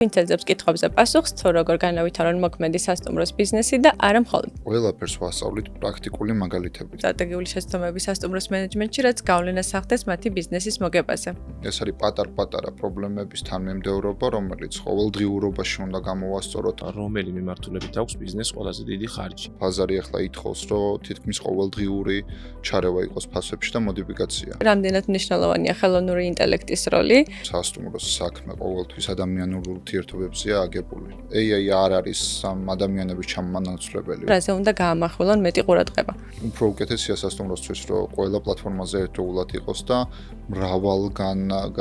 ვინც ეძებს კითხვებზე პასუხს, თუ როგორ განავითარონ მოქმედი სასტუმროს ბიზნესი და არა მხოლოდ. ყველაფერს ვასწავლით პრაქტიკული მაგალითებით. სტრატეგიული შეცდომები სასტუმროს მენეჯმენტში, რაც გავლენას ახდენს მათი ბიზნესის მოგებაზე. ეს არის პატარ-პატარა პრობლემების თანმიმდევრობა, რომელიც ყოველდღიურობაში უნდა გამოვასწოროთ. რომელი მიმართულებით აქვს ბიზნესს ყველაზე დიდი ხარჯი. ბაზარი ახლა ითხოვს, რომ თითქმის ყოველდღიური ჩარევა იყოს ფასებში და მოდიფიკაცია. რამდენად მნიშვნელოვანია ხელოვნური ინტელექტის როლი? სასტუმროს საქმე ყოველთვის ადამიანურ ურთიერთობებზეა აგებული. AI არ არის ამ ადამიანების ჩამონაცვლებელი. რაზე უნდა გაამახვილონ მეტი ყურადღება. უფრო უკეთესია სასტუმროსთვის, რომ ყველა პლატფორმაზე ერთდროულად იყოს და მრავალ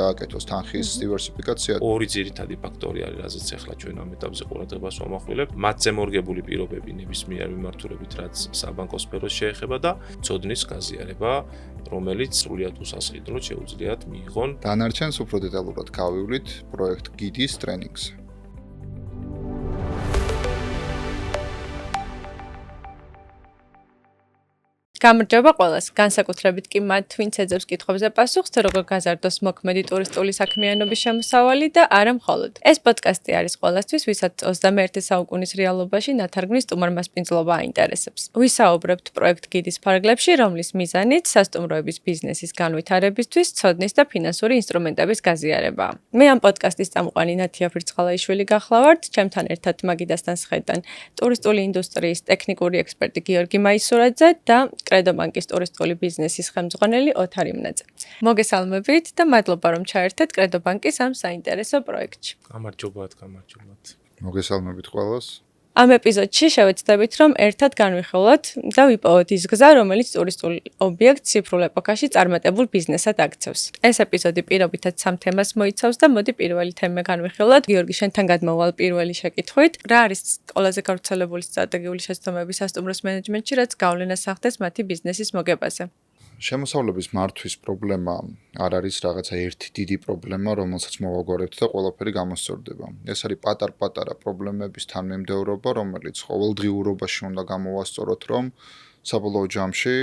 გააკეთოს თანხის დივერსიფიკაცია. ორი ძირითადი ფაქტორი არის, რაზეც ახლა ჩვენ ამ ეტაპზე ყურადღებას ვამახვილებთ. მათზე მორგებული პირობები ნებისმიერ მიმართულებით, რაც საბანკო სფეროს შეეხება და ცოდნის გაზიარება, რომელიც სრულიად უსასყიდლოდ შეუძლიათ მიიღონ. დანარჩენს უფრო დეტალურად გავივლით პროექტ გიდის ტრენინგზე. გამარჯობა ყველას, განსაკუთრებით კი მათ, ვინც ეძებს კითხვებზე პასუხს, თუ როგორ გაზარდოს მოქმედი ტურისტული საქმიანობის შემოსავალი და არა მხოლოდ. ეს პოდკასტი არის ყველასთვის, ვისაც 21 საუკუნის რეალობაში ნათარგმნის სტუმარ-მასპინძლობა აინტერესებს. ვისაუბრებთ პროექტ გიდის ფარგლებში, რომლის მიზანით სასტუმროების ბიზნესის განვითარებისთვის ცოდნის და ფინანსური ინსტრუმენტების გაზიარებაა. მე ამ პოდკასტის წამყვანი ნათია ფრიცხალაიშვილი გახლავართ, ჩემთან ერთად მაგიდასთან სხედან ტურისტული ინდუსტრიის ტექნიკური ექსპერტი გიორგი მაისურაძე და კრედო ბანკის ტურისტული ბიზნესის ხელმძღვანელი ოთარ იმნაძე. მოგესალმებით და მადლობა რომ ჩაერთეთ კრედო ბანკის ამ საინტერესო პროექტში. გამარჯობათ. მოგესალმებით ყველას. ამ ეპიზოდში შევეცდებით რომ ერთად განვიხილოთ და ვიპოვოთ ის გზა, რომელიც ტურისტულ ობიექტს ციფრულ ეპოქაში წარმატებულ ბიზნესად აქცევს. ეს ეპიზოდი პირობითად სამ თემას მოიცავს და მოდი პირველი თემა განვიხილოთ. გიორგი, შენთან გადმოვალ პირველი შეკითხვით. რა არის ყველაზე გავრცელებული სტრატეგიული შეცდომები სასტუმროს მენეჯმენტში, რაც გავლენას ახდენს მათი ბიზნესის მოგებაზე? შემოსავლების მართვის პრობლემა არ არის რაღაცა ერთი დიდი პრობლემა, რომელსაც მოვაგვარებთ და ყველაფერი გამოსწორდება. ეს არის პატარ-პატარა პრობლემების თანმიმდევრობა, რომელიც ყოველდღიურობაში უნდა გამოვასწოროთ, რომ საბოლოო ჯამში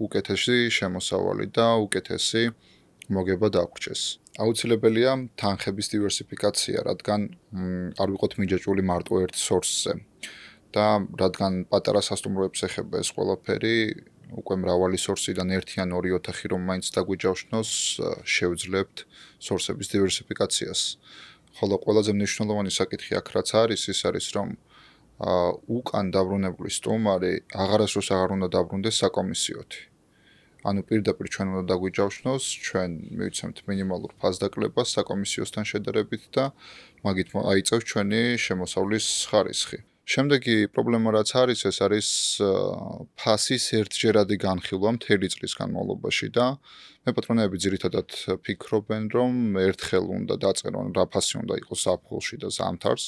უკეთესი შემოსავალი და უკეთესი მოგება დაგვრჩეს. აუცილებელია თანხების დივერსიფიკაცია, რადგან არ ვიყოთ მიჯაჭვული მარტო ერთ სორსზე. და რადგან პატარა სასტუმროებს ეხება ეს ყველაფერი, უკვე მრავალი სორსიდან ერთი ან ორი ოთახი რომ მაინც დაგვიჯავშნოს, შევძლებთ სორსების დივერსიფიკაციას. ხოლო ყველაზე მნიშვნელოვანი საკითხი აქ რაც არის, ის არის რომ უკან დაბრუნებული სტუმარი აღარასდროს აღარ უნდა დაბრუნდეს საკომისიოთი. ანუ პირდაპირ ჩვენ უნდა დაგვიჯავშნოს, ჩვენ მივიცემთ მინიმალურ ფასდაკლებას საკომისიოსთან შედარებით და მაგით აიწევს ჩვენი შემოსავლის ხარისხი. შემდეგი პრობლემა რაც არის, ეს არის ფასის ერთჯერადი განხილვა მთელი წლის განმავლობაში და მეპატრონეები ძირითადად ფიქრობენ, რომ ერთხელ უნდა დაწერონ რა ფასი უნდა იყოს ზაფხულში და ზამთარს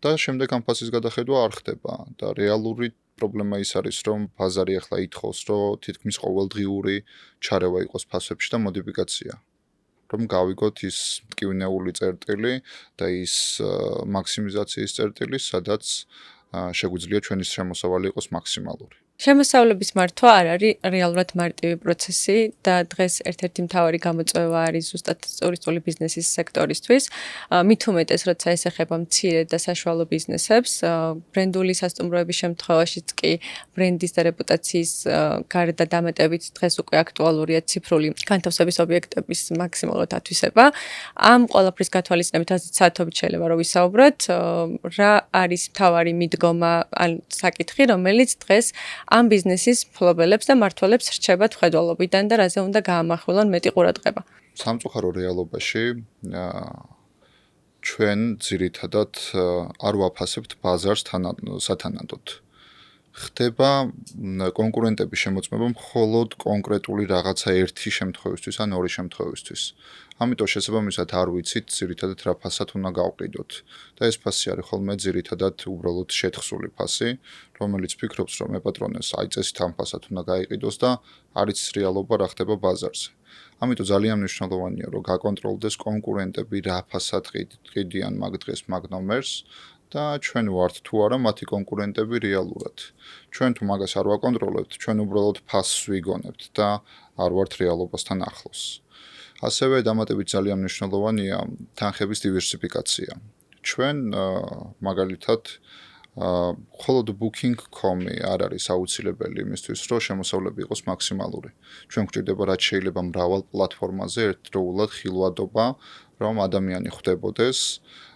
და შემდეგ ამ ფასის გადახედვა არ ხდება და რეალური პრობლემა ის არის, რომ ბაზარი ახლა ითხოვს, რომ თითქმის ყოველდღიური ჩარევა იყოს ფასებში და მოდიფიკაცია. რომ გავიგოთ ის მტკივნეული წერტილი და ის მაქსიმიზაციის წერტილი, სადაც შეგვიძლია ჩვენი შემოსავალი იყოს მაქსიმალური. შემოსავლების მართვა არ არის რეალურად მარტივი პროცესი და დღეს ერთ-ერთი მთავარი გამოწვევა არის ზუსტად ტურისტული ბიზნესის სექტორისთვის. მით უმეტეს, როცა ეს ეხება მცირე და საშუალო ბიზნესებს, ბრენდული სასტუმროების შემთხვევაშიც კი ბრენდის და რეპუტაციის გარდა დამატებით დღეს უკვე აქტუალურია ციფრული განთავსების ობიექტების მაქსიმალურად ათვისება. ამ ყველაფრის გათვალისწინებით ასეთ საათობით შეიძლება რომ ვისაუბროთ, რა არის მთავარი მიდგომა ან საკითხი, რომელიც დღეს ამ ბიზნესის მფლობელებს და მმართველებს რჩება თხედველობიდან და რაზე უნდა გაამახვილონ მეტი ყურადღება. სამწუხარო რეალობაში ჩვენ ძირითადად არ ვაფასებთ ბაზარს სათანადოდ. ხდება კონკურენტების შემოწმება მხოლოდ კონკრეტული რაღაცა ერთი შემთხვევისთვის ან ორი შემთხვევისთვის. ამიტომ შესაბამისად არ ვიცით ძირითადად რა ფასად უნდა გავყიდოთ. და ეს ფასი არის ხოლმე ძირითადად უბრალოდ შეთხსული ფასი, რომელიც ფიქრობს, რომ მეპატრონეს აი წესით ამ ფასად უნდა გაიყიდოს და არის რეალობა რა ხდება ბაზარზე. ამიტომ ძალიან მნიშვნელოვანია, რომ გაკონტროლდეს კონკურენტები რა ფასად ყიდიან მაგ დღეს მაგ ნომერს და ჩვენ ვართ თუ არა მათი კონკურენტები რეალურად. ჩვენ თუ მაგას არ ვაკონტროლებთ, ჩვენ უბრალოდ ფასს ვიგონებთ და არ ვართ რეალობასთან ახლოს. ასევე დამატებით ძალიან მნიშვნელოვანია თანხების დივერსიფიკაცია. ჩვენ მაგალითად მხოლოდ booking.com-ი არ არის აუცილებელი იმისთვის, რომ შემოსავლები იყოს მაქსიმალური. ჩვენ გვჭირდება რაც შეიძლება მრავალ პლატფორმაზე ერთდროულად ხილვადობა, რომ ადამიანი ხვდებოდეს,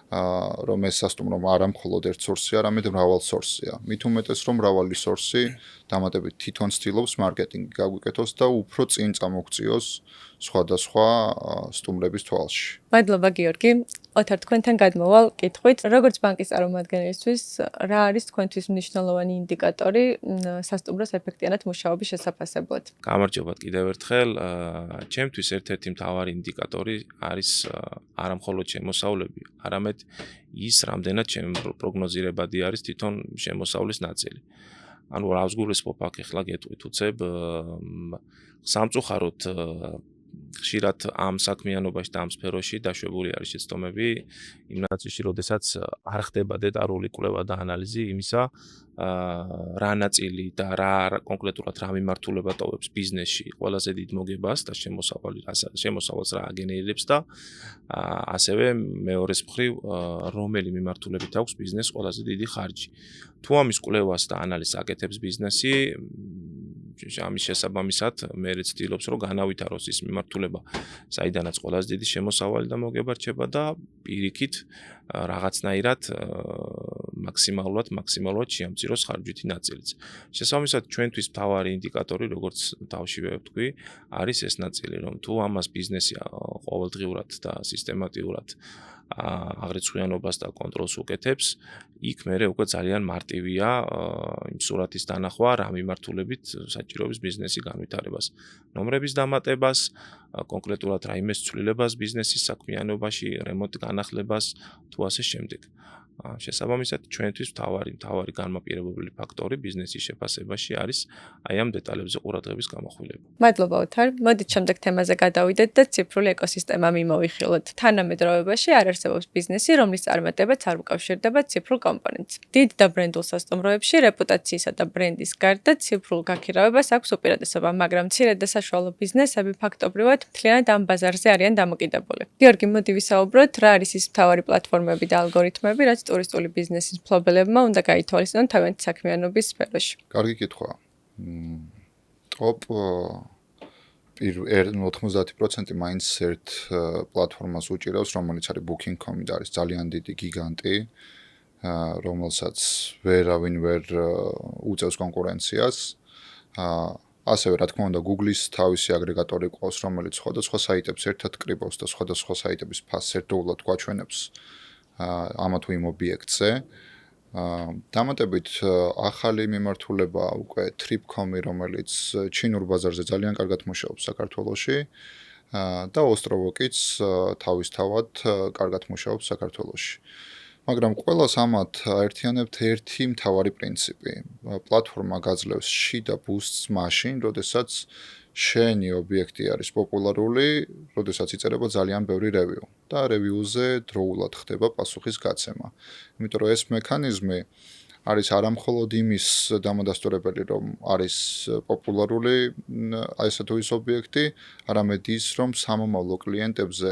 რომ ეს სასტუმრო არა მხოლოდ ერთ სორსი, არამედ მრავალ სორსია. მით უმეტეს რომ მრავალი სორსი დამატებით თვითონ ცდილობს მარკეტინგი გაგვიკეთოს და უფრო წინ წამოგწიოს სხვადასხვა სტუმრების თვალში. მადლობა გიორგი. ოთარ თქვენთან გადმოვალ კითხვით, როგორც ბანკის წარმომადგენლისთვის, რა არის თქვენთვის მნიშვნელოვანი ინდიკატორი სასტუმროს ეფექტიანად მუშაობის შესაფასებლად? გამარჯობათ კიდევ ერთხელ. ჩემთვის ერთ-ერთი მთავარი ინდიკატორი არის არა მხოლოდ შემოსავლები, არამედ ის, რამდენად პროგნოზირებადი არის თვითონ შემოსავლის ნაწილი. ანუ რა ვსგულისხმობ აქ ახლა გეტყვით უცებ სამწუხაროდ ხშირად ამ საქმიანობაში და ამ სფეროში დაშვებული არის შეცდომები იმ ნაწილში, როდესაც არ ხდება დეტალური კვლევა და ანალიზი იმისა, რა ნაწილი და რა კონკრეტულად რა მიმართულება ტოვებს ბიზნესში ყველაზე დიდ მოგებას და შემოსავალს რა აგენერირებს და ასევე მეორეს მხრივ რომელი მიმართულებით აქვს ბიზნესს ყველაზე დიდი ხარჯი. თუ ამის კვლევას და ანალიზს აკეთებს ბიზნესი, ამის შესაბამისად მე ვცდილობს რომ განავითაროს ის მიმართულება, საიდანაც ყველაზე დიდი შემოსავალი და მოგება რჩება და პირიქით რაღაცნაირად მაქსიმალურად შეამციროს ხარჯვითი ნაწილიც. შესაბამისად ჩვენთვის მთავარი ინდიკატორი, როგორც თავშივე ვთქვი, არის ეს ნაწილი, რომ თუ ამას ბიზნესი ყოველდღიურად და სისტემატიურად აღრიცხვიანობას და კონტროლს უკეთებს, იქ მერე უკვე ძალიან მარტივია იმ სურათის დანახვა, რა მიმართულებით საჭიროებს ბიზნესი განვითარებას, ნომრების დამატებას, კონკრეტულად რაიმეს ცვლილებას ბიზნესის საქმიანობაში, რემონტ განახლებას თუ ასე შემდეგ. შესაბამისად ჩვენთვის მთავარი განმაპირობებელი ფაქტორი ბიზნესის შეფასებაში არის აი ამ დეტალებზე ყურადღების გამახვილება. მადლობა ოთარ. მოდით შემდეგ თემაზე გადავიდეთ და ციფრული ეკოსისტემა მიმოვიხილოთ. თანამედროვეობაში არ არსებობს ბიზნესი, რომლის წარმატებაც არ უკავშირდება ციფრულ კომპონენტს. დიდ და ბრენდულ სასტუმროებში რეპუტაციისა და ბრენდის გარდა ციფრულ გაქირავებას აქვს უპირატესობა, მაგრამ მცირე და საშუალო ბიზნესები ფაქტობრივად მთლიანად ამ ბაზარზე არიან დამოკიდებული. გიორგი, მოდი ვისაუბროთ, რა არის ის მთავარი პლატფორმები და ალგორითმები, რაც ტურისტული ბიზნესის მფლობელებმა უნდა გაითვალისწინონ თავიანთი საქმიანობის სფეროში. კარგი კითხვა. ტოპ 90% მაინც ერთ პლატფორმას უჭირავს, რომელიც არის booking.com და არის ძალიან დიდი გიგანტი, რომელსაც ვერავინ ვერ უწევს კონკურენციას. ასევე რა თქმა უნდა Google-ის თავისი აგრეგატორი ყავს, რომელიც სხვადასხვა საიტებს ერთად კრიბავს და სხვადასხვა საიტების ფასს ერთდროულად გვაჩვენებს ამა თუ იმ ობიექტზე. დამატებით ახალი მიმართულება უკვე Trip.com-ი, რომელიც ჩინურ ბაზარზე ძალიან კარგად მუშაობს საქართველოში და Ostrovokits თავისთავად კარგად მუშაობს საქართველოში. მაგრამ ყველას ამათ აერთიანებთ ერთი მთავარი პრინციპი. პლატფორმა გაძლევს შიდა ბუსტს მაშინ, როდესაც შენი ობიექტი არის პოპულარული, როდესაც იწერება ძალიან ბევრი რევიუ და რევიუზე დროულად ხდება პასუხის გაცემა. იმიტომ რომ ეს მექანიზმი არის არა მხოლოდ იმის დამადასტურებელი, რომ არის პოპულარული ესე თუ ის ობიექტი, არამედ ის, რომ სამომავლო კლიენტებზე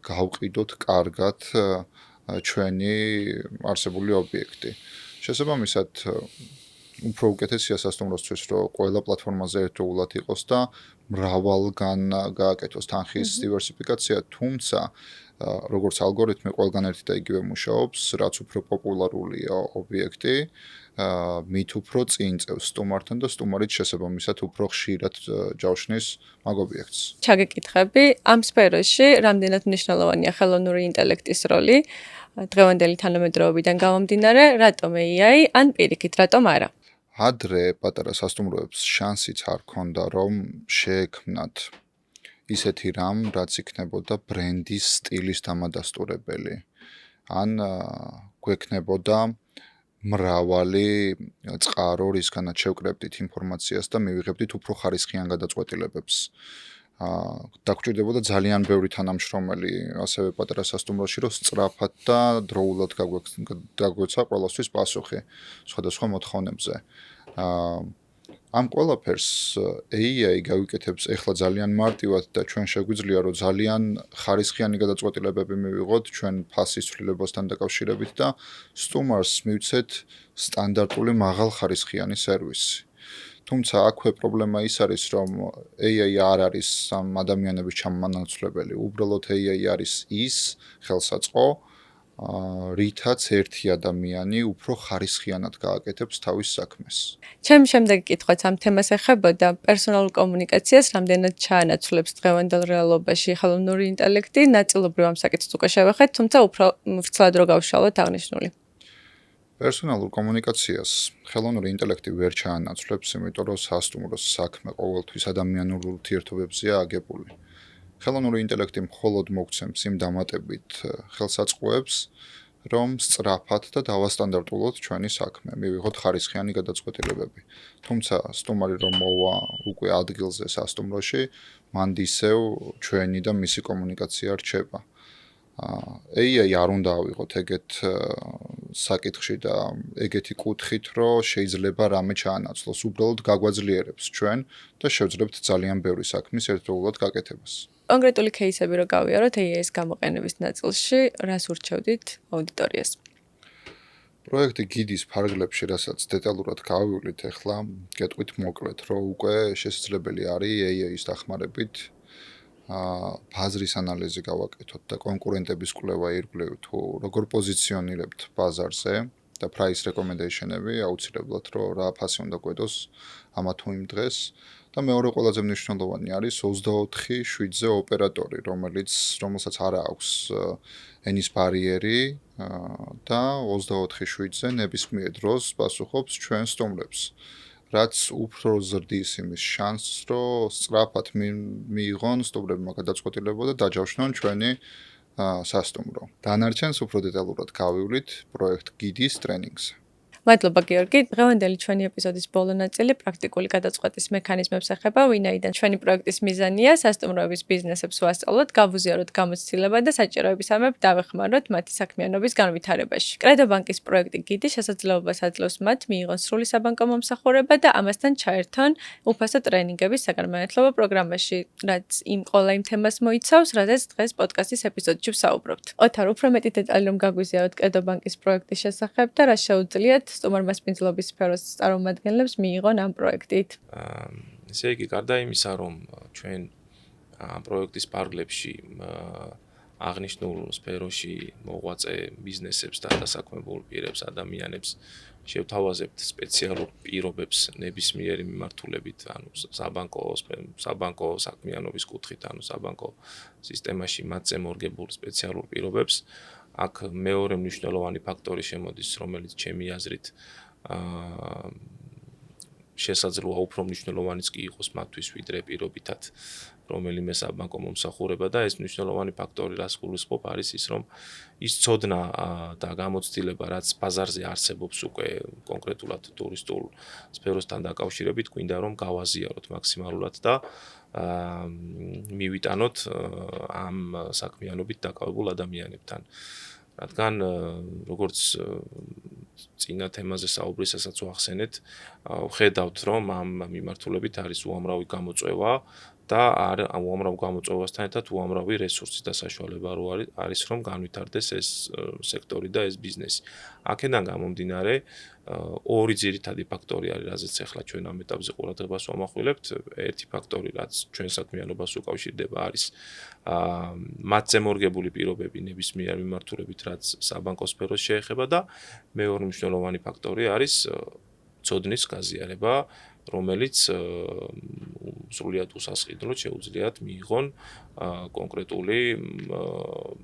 გავყიდოთ კარგად ჩვენი არსებული ობიექტი. შესაბამისად, უფრო უკეთესია სასტუმროსთვის, რომ ყველა პლატფორმაზე ერთდროულად იყოს და მრავალგან გააკეთოს თანხის დივერსიფიკაცია, თუმცა როგორც ალგორითმი ყველგან ერთი და იგივე მუშაობს, რაც უფრო პოპულარულია ობიექტი, მით უფრო წინ წევს სტუმართან და სტუმარიც შესაბამისად უფრო ხშირად ჯავშნის მაგ ობიექტს. ჩაგეკითხები, ამ სფეროში რამდენად მნიშვნელოვანია ხელოვნური ინტელექტის როლი დღევანდელი თანამედროვეობიდან გამომდინარე, რატომ AI ან პირიქით, რატომ არა? ადრე პატარა სასტუმროებს შანსიც არ ქონდა, რომ შეექმნათ ისეთი რამ, რაც იქნებოდა ბრენდის სტილის დამადასტურებელი. ან გვექნებოდა მრავალი წყარო, რისგანაც შევკრებდით ინფორმაციას და მივიღებდით უფრო ხარისხიან გადაწყვეტილებებს. დაგვჭირდებოდა ძალიან ბევრი თანამშრომელი, ასევე პატარა სასტუმროში, რომ სწრაფად და დროულად გაგვეცა ყველასთვის პასუხი სხვადასხვა მოთხოვნებზე. ამ ყველაფერს AI გავიკეთებს ეხლა ძალიან მარტივად და ჩვენ შეგვიძლია რომ ძალიან ხარისხიანი გადაწყვეტილებები მივიღოთ ჩვენ ფასის ცვლილებასთან დაკავშირებით და სტუმარს მივცეთ სტანდარტული მაღალხარისხიანი სერვისი. თუმცა აქვე პრობლემა ის არის რომ AI არ არის ამ ადამიანების ჩამონაცვლებელი, უბრალოდ AI არის ის ხელსაწყო რითაც ერთი ადამიანი უფრო ხარისხიანად გააკეთებს თავის საქმეს. ჩემი შემდეგი კითხვაც ამ თემას ეხებოდა პერსონალურ კომუნიკაციას, რამდენად ჩაანაცვლებს დღევანდელ რეალობაში ხელოვნური ინტელექტი, ნაწილობრივ ამ საკითხს უკვე შევეხეთ, თუმცა უფრო ვრცლად რო გავშალოთ აღნიშნული. პერსონალურ კომუნიკაციას ხელოვნური ინტელექტი ვერ ჩაანაცვლებს, იმიტომ რომ სასტუმროს საქმე ყოველთვის ადამიანურ ურთიერთობებზეა აგებული. ხელოვნური ინტელექტი მხოლოდ მოგცემს იმ დამატებით ხელსაწყოებს, რომ სწრაფად და დავასტანდარტულოთ ჩვენი საქმე, მივიღოთ ხარისხიანი გადაწყვეტილებები. თუმცა სტუმარი რომ მოვა უკვე ადგილზე სასტუმროში, მანდ ისევ ჩვენი და მისი კომუნიკაცია რჩება. AI არ უნდა ავიღოთ ეგეთ საკითხში და ეგეთი კუთხით, რომ შეიძლება რამე ჩაანაცვლოს, უბრალოდ გაგვაძლიერებს ჩვენ და შევძლებთ ძალიან ბევრი საქმის ერთდროულად გაკეთებას. კონკრეტული кейსები რო გავიაროთ AI-ის გამოყენების ნაწილში, რას ურჩევდით აუდიტორიას? პროექტი გიდის ფარგლებში, რასაც დეტალურად გავივლით, ახლა გეტყვით მოკლედ, რომ უკვე შესაძლებელი არის AI-ის დახმარებით ბაზრის ანალიზი გავაკეთოთ და კონკურენტების კვლევა ირგვლივ თუ როგორ პოზიციონირებთ ბაზარზე და price recommendation-ები აუცილებლად რომ რა ფასი უნდა გვედოს ამა თუ იმ დღეს და მეორე ყველაზე მნიშვნელოვანი არის 24/7-ზე ოპერატორი, რომელსაც არ აქვს ენის ბარიერი და 24/7-ზე ნებისმიერ დროს პასუხობს ჩვენ სტუმრებს. რაც უფრო ზრდის იმის შანსს, რომ სწრაფად მიიღონ სტუმრებმა გადაწყვეტილება და დაჯავშნონ ჩვენი სასტუმრო. დანარჩენს უფრო დეტალურად გავივლით პროექტ გიდის ტრენინგზე. მადლობა გიორგი. დღევანდელი ჩვენი ეპიზოდის ბოლო ნაწილი პრაქტიკული გადაწყვეტის მექანიზმებს ეხება, ვინაიდან ჩვენი პროექტის მიზანია სასტუმროების ბიზნესებს ვასწავლოთ, გავუზიაროთ გამოცდილება და საჭიროებისამებრ დავეხმაროთ მათი საქმიანობის განვითარებაში. კრედო ბანკის პროექტი გიდი შესაძლებლობას აძლევს მათ მიიღონ სრული საბანკო მომსახურება და ამასთან ჩაერთონ უფასო ტრენინგების საგანმანათლებლო პროგრამაში, რაც ყველა იმ თემას მოიცავს, რაზეც დღეს პოდკასტის ეპიზოდში ვსაუბრობთ. ოთარ, უფრო მეტი დეტალი რომ გაგვიზიაროთ კრედო ბანკის პროექტის შესახებ და რა შეუძლიათ სტუმარმა სპინძლობის სფეროს წარმომადგენლებს მიიღონ ამ პროექტით. ესე იგი, გარდა იმისა, რომ ჩვენ ამ პროექტის პარგლებში აღნიშნულ სფეროში მოღვაწე ბიზნესებს და დასაქმებულ პირებს, ადამიანებს შევთავაზებთ სპეციალურ პირობებს ნებისმიერი მიმართულებით, ანუ საბანკო საქმიანობის კუთხით, ანუ საბანკო სისტემაში მათზე მორგებულ სპეციალურ პირობებს. აქ მეორე მნიშვნელოვანი ფაქტორი შემოდის, რომელიც ჩემი აზრით შესაძლოა უფრო მნიშვნელოვანიც კი იყოს მათთვის ვიდრე პირობითად რომელიმე საბანკო მომსახურება და ეს მნიშვნელოვანი ფაქტორი რას გულისხმობ არის ის, რომ ის ცოდნა და გამოცდილება, რაც ბაზარზე არსებობს უკვე კონკრეტულად ტურისტულ სფეროსთან დაკავშირებით, გვინდა რომ გავაზიაროთ მაქსიმალურად და მივიტანოთ ამ საქმიანობით დაკავებულ ადამიანებთან. რადგან როგორც წინა თემაზე საუბრისასაც ვახსენეთ, ვხედავთ, რომ ამ მიმართულებით არის უამრავი გამოწვევა და ამ უამრავ გამოწვევასთან ერთად უამრავი რესურსი და საშუალება არის რომ განვითარდეს ეს სექტორი და ეს ბიზნესი. აქედან გამომდინარე, ორი ძირითადი ფაქტორი არის, რაზეც ახლა ჩვენ ამ ეტაპზე ყურადღებას ვამახვილებთ. ერთი ფაქტორი, რაც ჩვენ საქმიანობას უკავშირდება, არის მათზე მორგებული პირობები ნებისმიერ მიმართულებით, რაც საბანკო სფეროს შეეხება და მეორე მნიშვნელოვანი ფაქტორი არის ცოდნის გაზიარება, რომელიც სრულიად უსასყიდლოდ შეუძლიათ მიიღონ კონკრეტული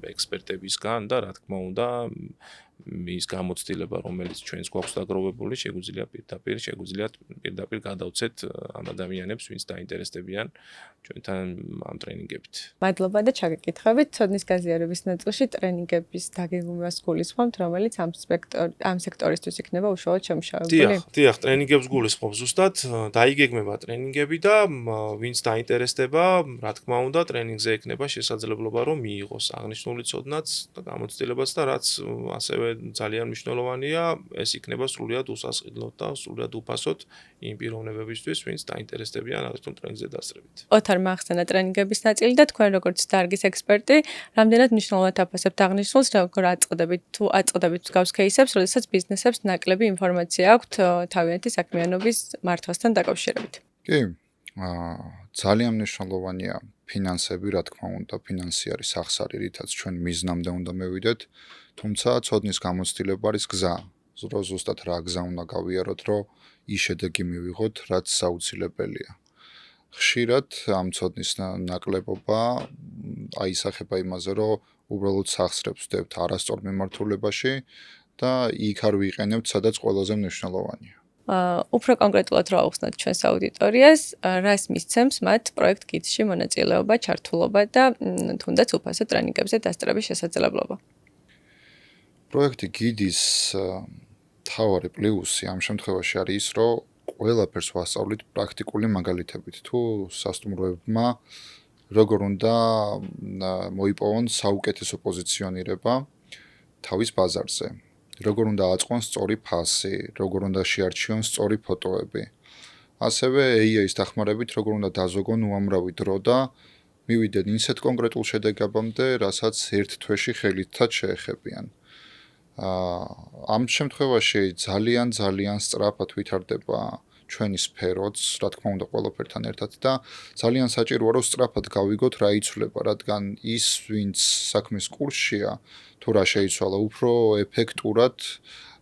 ექსპერტებისგან და რა თქმა უნდა ის გამოცდილება, რომელიც ჩვენს გვაქვს დაგროვებული, შეგვიძლია პირდაპირ გადავცეთ ამ ადამიანებს, ვინც დაინტერესდებიან ჩვენთან ამ ტრენინგებით. მადლობა და ჩაგეკითხებით. ცოდნის გაზიარების ნაწილში ტრენინგების დაგეგმვას გულისხმობთ, რომელიც ამ სექტორისთვის იქნება უშუალოდ შემუშავებული. დიახ, ტრენინგებს გულისხმობ ზუსტად, დაიგეგმება ტრენინგები და ვინც დაინტერესდება, რა თქმა უნდა, ტრენინგზე ექნება შესაძლებლობა, რომ მიიღოს აღნიშნული ცოდნაც და გამოცდილებაც და რაც ასევე ძალიან მნიშვნელოვანია, ეს იქნება სრულიად უსასყიდლოდ და სრულიად უფასოდ იმ პიროვნებებისთვის, ვინც დაინტერესდებიან რაღაც თუ ტრენინგზე დასწრებით. ოთარ მახსენა ტრენინგების ნაწილი და თქვენ როგორც დარგის ექსპერტი, რამდენად მნიშვნელოვნად აფასებთ აღნიშნულს, როგორ აწყდებით მსგავს кейსებს, როდესაც ბიზნესებს ნაკლები ინფორმაცია აქვთ თავიანთი საქმიანობის მართვასთან დაკავშირებით. კი, ძალიან მნიშვნელოვანია ფინანსები, რა თქმა უნდა, ფინანსი არის სახსარი, რითაც ჩვენ მიზნამდე უნდა მივიდეთ, თუმცა ცოდნის გამოცდილება არის გზა, ზუსტად რა გზა უნდა გავიაროთ, რომ ის შედეგი მივიღოთ, რაც საუცილებელია. ხშირად ამ ცოდნის ნაკლებობა აისახება იმაზე, რომ უბრალოდ სახსრებს ვდებთ არასწორ მიმართულებაში და იქ არ ვიყენებთ, სადაც ყველაზე მნიშვნელოვანია. უფრო კონკრეტულად რა ახსნათ ჩვენს აუდიტორიას, რას მისცემს მათ პროექტ გიდში მონაწილეობა, ჩართულობა და თუნდაც უფასო ტრენინგებზე დასწრების შესაძლებლობა. პროექტი გიდის მთავარი პლუსი ამ შემთხვევაში არის ის, რომ ყველაფერს ვასწავლით პრაქტიკული მაგალითებით. თუ სასტუმროებმა როგორ უნდა მოიპოვონ საუკეთესო პოზიციონირება თავის ბაზარზე, როგორ უნდა აწყონ სწორი ფასი, როგორ უნდა შეარჩიონ სწორი ფოტოები. ასევე AI-ის დახმარებით როგორ უნდა დაზოგონ უამრავი დრო და მივიდნენ ისეთ კონკრეტულ შედეგებამდე, რასაც ერთ თვეში ხელითაც შეეხებიან. ამ შემთხვევაში ძალიან სწრაფად ვითარდება ჩვენი სფეროც, რა თქმა უნდა, ყველაფერთან ერთად და ძალიან საჭიროა, რომ სწრაფად გავიგოთ რა იცვლება, რადგან ის, ვინც საქმის კურსშია, თუ რა შეიცვალა, უფრო ეფექტურად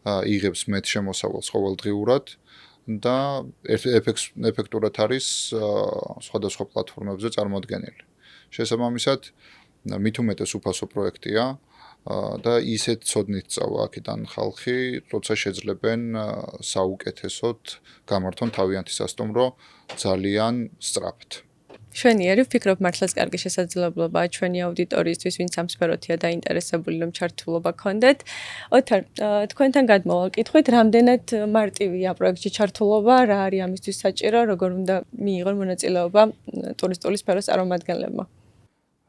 იღებს მეტ შემოსავალს ყოველდღიურად და ეფექტურად არის სხვადასხვა პლატფორმებზე წარმოდგენილი. შესაბამისად, მით უმეტეს უფასო პროექტია და ისეთ ცოდნით წავა აქედან ხალხი, როცა შეძლებენ საუკეთესოდ გამართონ თავიანთი სასტუმრო ძალიან სწრაფად. შვენიერი, ვფიქრობ, მართლაც კარგი შესაძლებლობაა ჩვენი აუდიტორიისთვის, ვინც ამ სფეროთია დაინტერესებული, რომ ჩართულობა გქონდეთ. ოთარ, თქვენთან გადმოვალ კითხვით, რამდენად მარტივია პროექტში ჩართულობა, რა არის ამისთვის საჭირო, როგორ უნდა მიიღონ მონაწილეობა ტურისტული სფეროს წარმომადგენლებმა?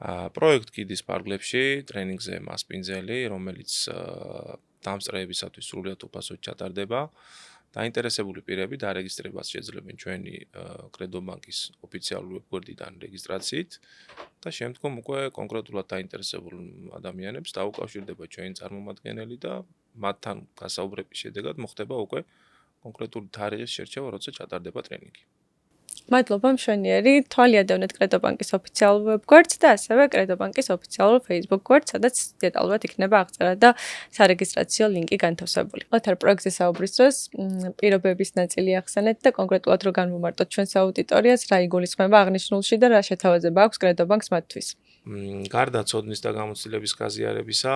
პროექტ გიდის პარგლებში ტრენინგზე მასპინძელი, რომელიც დამსწრეებისათვის სრულიად უფასოდ ჩატარდება. დაინტერესებული პირები დარეგისტრებას შეძლებენ ჩვენი კრედო ბანკის ოფიციალური ვებგვერდიდან რეგისტრაციით და შემდგომ უკვე კონკრეტულად დაინტერესებულ ადამიანებს დაუკავშირდება ჩვენი წარმომადგენელი და მათთან გასაუბრების შედეგად მოხდება უკვე კონკრეტული თარიღის შერჩევა, როცა ჩატარდება ტრენინგი. მადლობა მშვენიერი, თვალიადევნეთ კრედო ბანკის ოფიციალურ ვებგვერდს და ასევე კრედო ბანკის ოფიციალურ Facebook გვერდს, სადაც დეტალურად იქნება აღწერა და სარეგისტრაციო ლინკი განთავსებული. ოთარ, პროექტზე საუბრის დროს პირობების ნაწილი ახსენეთ და კონკრეტულად რო განვუმარტოთ ჩვენს აუდიტორიას, რა იგულისხმება აღნიშნულში და რა შეთავაზება აქვს კრედო ბანკს მათთვის. გარდა ცოდნის და გამოცდილების გაზიარებისა,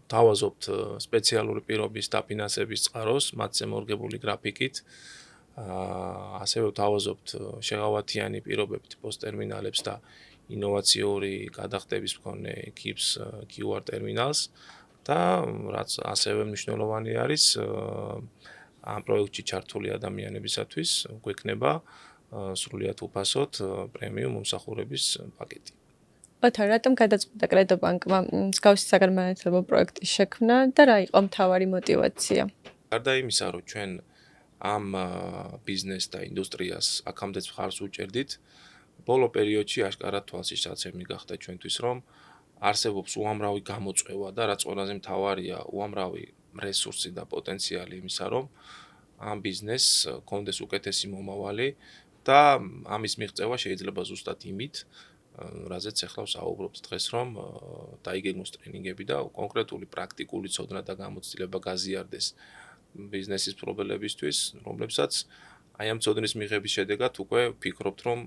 თავაზობთ სპეციალური პირობის დაფინანსების წყაროს, მათზე მორგებული გრაფიკით. ასევე თავაზობთ შეღავათიანი პირობებით პოსტერმინალებს და ინოვაციური გადახდების მქონე KIPS QR ტერმინალს და რაც ასევე მნიშვნელოვანი არის ამ პროექტში ჩართული ადამიანებისათვის გვექნება სრულიად უფასოდ პრემიუმ მომსახურების პაკეტი. ოთარ, რატომ გადაწყვიტა კრედო ბანკმა მსგავსი საგანმანათლებლო პროექტის შექმნა და რა იყო მთავარი мотиваცია? გარდა იმისა, რომ ჩვენ ამ ბიზნეს და ინდუსტრიას აქამდეც მხარს უჭერდით, ბოლო პერიოდში აშკარად თვალსაჩინო გახდა ჩვენთვის, რომ არსებობს უამრავი გამოწვევა და რაც ყველაზე მთავარია, უამრავი რესურსი და პოტენციალი იმისა, რომ ამ ბიზნესს კონდეს უკეთესი მომავალი და ამის მიღწევა შეიძლება ზუსტად იმით, რაზეც ახლა ვსაუბრობთ დღეს, რომ დაიგეგმოს ტრენინგები და კონკრეტული პრაქტიკული ცოდნა და გამოცდილება გაზიარდეს ბიზნესის პრობლემებისთვის, რომლებსაც აი ამ ცოდნის მიღების შედეგად უკვე ვფიქრობთ, რომ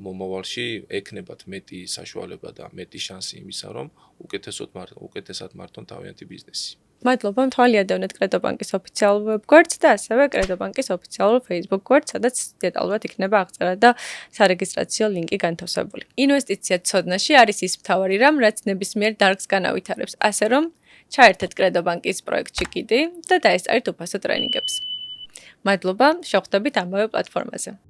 მომავალში ექნებათ მეტი საშუალება და მეტი შანსი იმისა, რომ უკეთესად მართონ თავიანთი ბიზნესი. მადლობა, თვალიადევნეთ კრედო ბანკის ოფიციალურ ვებგვერდს და ასევე კრედო ბანკის ოფიციალურ Facebook გვერდს, სადაც დეტალურად იქნება აღწერა და სარეგისტრაციო ლინკი განთავსებული. ინვესტიცია ცოდნაში არის ის მთავარი რამ, რაც ნებისმიერ დარგს განავითარებს, ასე რომ ჩაერთეთ კრედო ბანკის პროექტში კიდე და დაესწარით უფასო ტრენინგებს. მადლობა, შევხვდებით ამავე პლატფორმაზე.